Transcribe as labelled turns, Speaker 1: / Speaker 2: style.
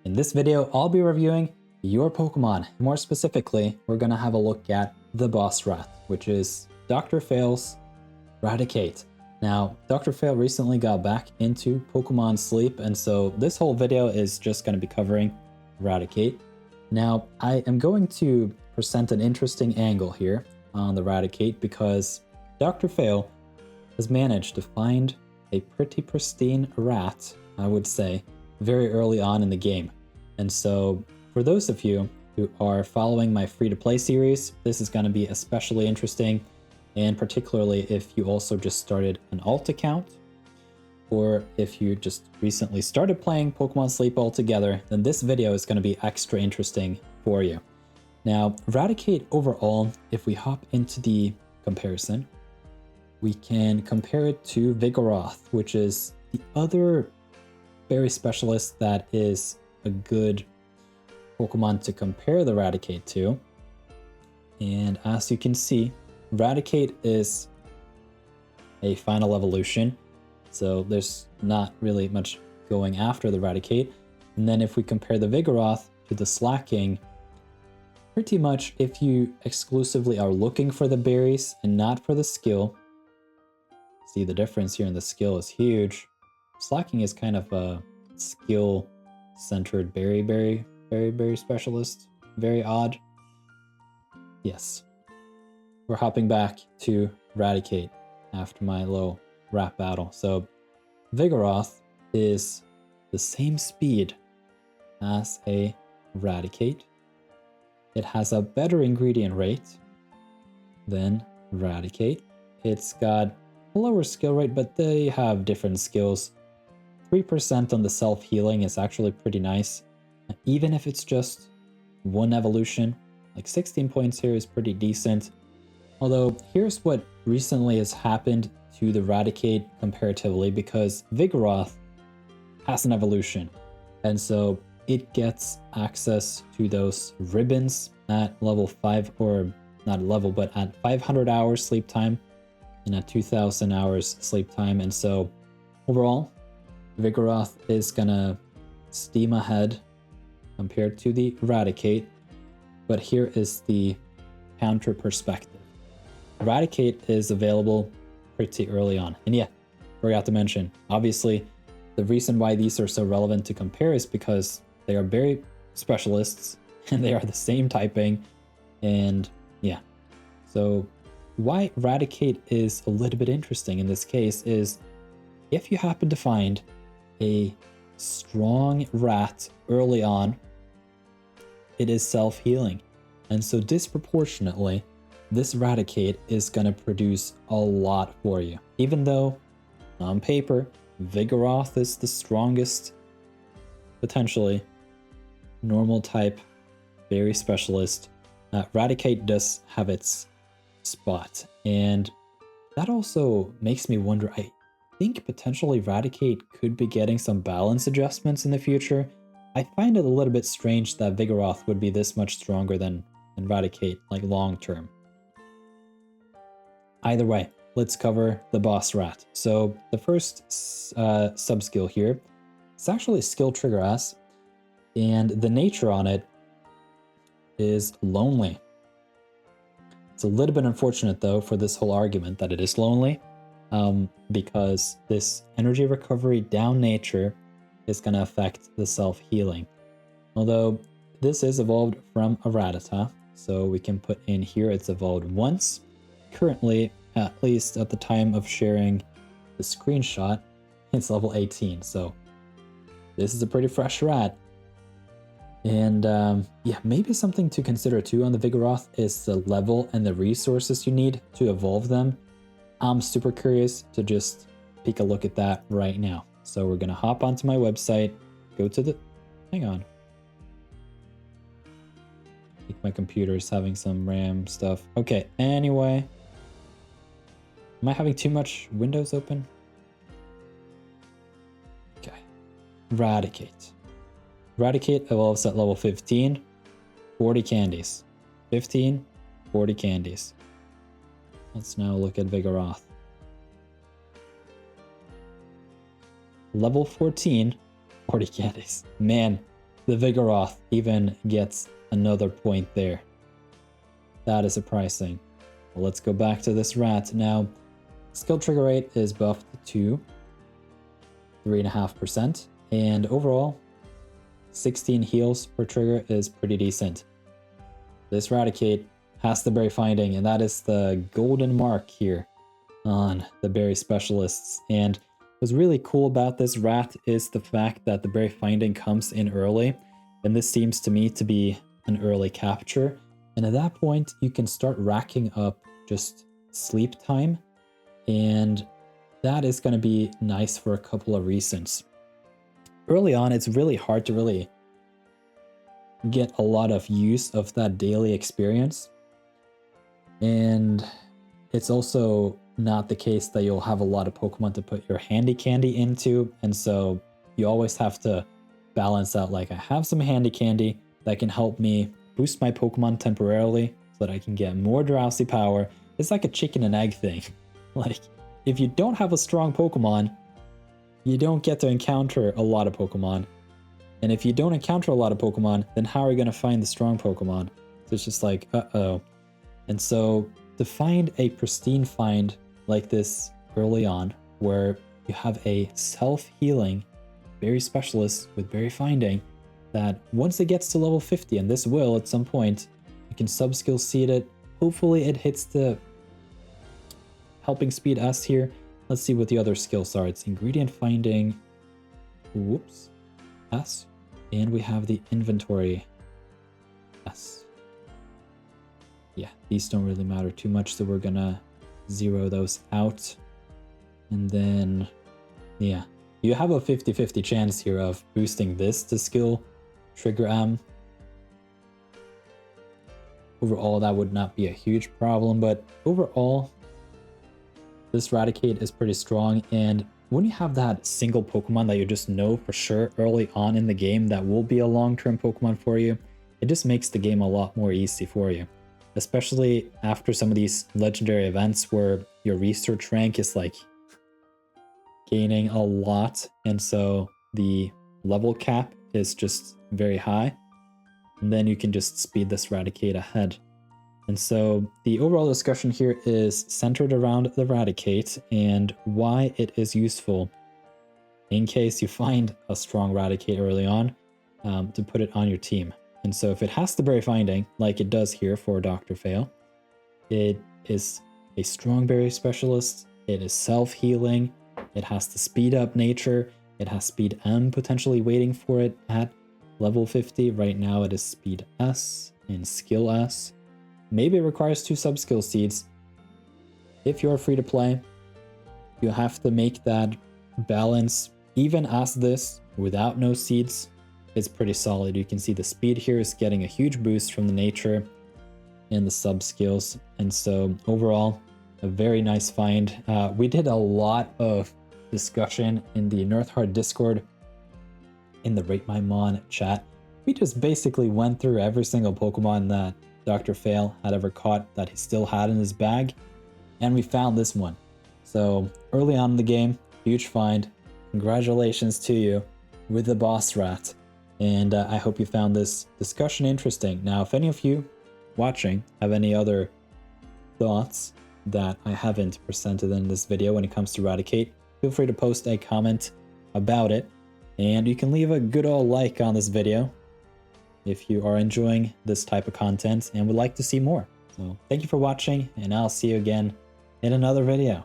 Speaker 1: In this video, I'll be reviewing your Pokemon. More specifically, we're going to have a look at TheBossRat, which is Drfail's Raticate. Now, Drfail recently got back into Pokemon Sleep, and so this whole video is just going to be covering Raticate. Now, I am going to present an interesting angle here on the Raticate because Drfail has managed to find a pretty pristine rat, I would say, very early on in the game. And so for those of you who are following my free-to-play series, this is going to be especially interesting, and particularly if you also just started an alt account, or if you just recently started playing Pokemon Sleep altogether, then this video is going to be extra interesting for you. Now, Raticate overall, if we hop into the comparison, we can compare it to Vigoroth, which is the other berry specialist that is a good Pokemon to compare the Raticate to. And as you can see, Raticate is a final evolution, so there's not really much going after the Raticate. And then if we compare the Vigoroth to the Slacking, pretty much if you exclusively are looking for the berries and not for the skill, see the difference here in the skill is huge. Slacking is kind of a skill-centered berry specialist. Very odd. Yes. We're hopping back to Raticate after my little rap battle. So Vigoroth is the same speed as a Raticate. It has a better ingredient rate than Raticate. It's got a lower skill rate, but they have different skills. 3% on the self-healing is actually pretty nice. Even if it's just one evolution, like 16 points here is pretty decent. Although, here's what recently has happened to the Raticate comparatively, because Vigoroth has an evolution. And so it gets access to those ribbons at level 5, or not level, but at 500 hours sleep time and at 2000 hours sleep time. And so overall, Vigoroth is gonna steam ahead compared to the Raticate, but here is the counter perspective. Raticate is available pretty early on, and yeah, forgot to mention, obviously, the reason why these are so relevant to compare is because they are berry specialists, and they are the same typing, and yeah. So why Raticate is a little bit interesting in this case is if you happen to find a strong rat early on, it is self-healing. And so disproportionately, this Raticate is going to produce a lot for you. Even though, on paper, Vigoroth is the strongest, potentially, normal type berry specialist, Raticate does have its spot. And that also makes me wonder, I think potentially Raticate could be getting some balance adjustments in the future. I find it a little bit strange that Vigoroth would be this much stronger than Raticate, like long term. Either way, let's cover the TheBossRat. So the first sub-skill here, it's actually skill trigger S, and the nature on it is lonely. It's a little bit unfortunate though for this whole argument that it is lonely, because this energy recovery down nature is going to affect the self-healing. Although this is evolved from a Rattata, so we can put in here it's evolved once. Currently, at least at the time of sharing the screenshot, it's level 18, so this is a pretty fresh rat. And yeah, maybe something to consider too on the Vigoroth is the level and the resources you need to evolve them. I'm super curious to just take a look at that right now. So we're gonna hop onto my website, go to the, hang on. I think my computer's having some RAM stuff. Okay, anyway. Am I having too much windows open? Okay, Raticate. Raticate evolves at level 15, 40 candies. 15, 40 candies. Let's now look at Vigoroth. Level 14, 40 candies. Man, the Vigoroth even gets another point there. That is surprising. Well, let's go back to this rat. Now, skill trigger rate is buffed to 3.5%. And overall, 16 heals per trigger is pretty decent. This Raticate has the berry finding, and that is the golden mark here on the berry specialists. And what's really cool about this rat is the fact that the berry finding comes in early, and this seems to me to be an early capture. And at that point, you can start racking up just sleep time, and that is going to be nice for a couple of reasons. Early on, it's really hard to really get a lot of use of that daily experience, and it's also not the case that you'll have a lot of Pokemon to put your handy candy into, and so you always have to balance out, like, I have some handy candy that can help me boost my Pokemon temporarily so that I can get more drowsy power. It's like a chicken and egg thing. Like, if you don't have a strong Pokemon, you don't get to encounter a lot of Pokemon. And if you don't encounter a lot of Pokemon, then how are you going to find the strong Pokemon? So it's just like, uh-oh. And so to find a pristine find like this early on, where you have a self-healing berry specialist with berry finding, that once it gets to level 50, and this will at some point, you can sub-skill seed it. Hopefully it hits the helping speed S here. Let's see what the other skills are. It's ingredient finding, whoops, S, and we have the inventory S. Yeah, these don't really matter too much, so we're gonna zero those out. And then, yeah, you have a 50-50 chance here of boosting this to skill trigger M. Overall, that would not be a huge problem, but overall, this Raticate is pretty strong. And when you have that single Pokemon that you just know for sure early on in the game that will be a long-term Pokemon for you, it just makes the game a lot more easy for you. Especially after some of these legendary events where your research rank is like gaining a lot, and so the level cap is just very high, and then you can just speed this Raticate ahead. And so the overall discussion here is centered around the Raticate and why it is useful in case you find a strong Raticate early on, to put it on your team. And so if it has the berry finding, like it does here for Drfail, it is a strong berry specialist, it is self-healing, it has the speed up nature, it has speed M potentially waiting for it at level 50. Right now it is speed S and skill S. Maybe it requires 2 sub-skill seeds. If you're free to play, you have to make that balance. Even as this, without no seeds, it's pretty solid. You can see the speed here is getting a huge boost from the nature and the sub-skills. And so overall, a very nice find. We did a lot of discussion in the nirtheart Discord, in the Rate My Mon chat. We just basically went through every single Pokemon that Drfail had ever caught that he still had in his bag, and we found this one. So early on in the game, huge find. Congratulations to you with the TheBossRat, and I hope you found this discussion interesting. Now, if any of you watching have any other thoughts that I haven't presented in this video when it comes to Raticate, feel free to post a comment about it, and you can leave a good old like on this video if you are enjoying this type of content and would like to see more. So thank you for watching, and I'll see you again in another video.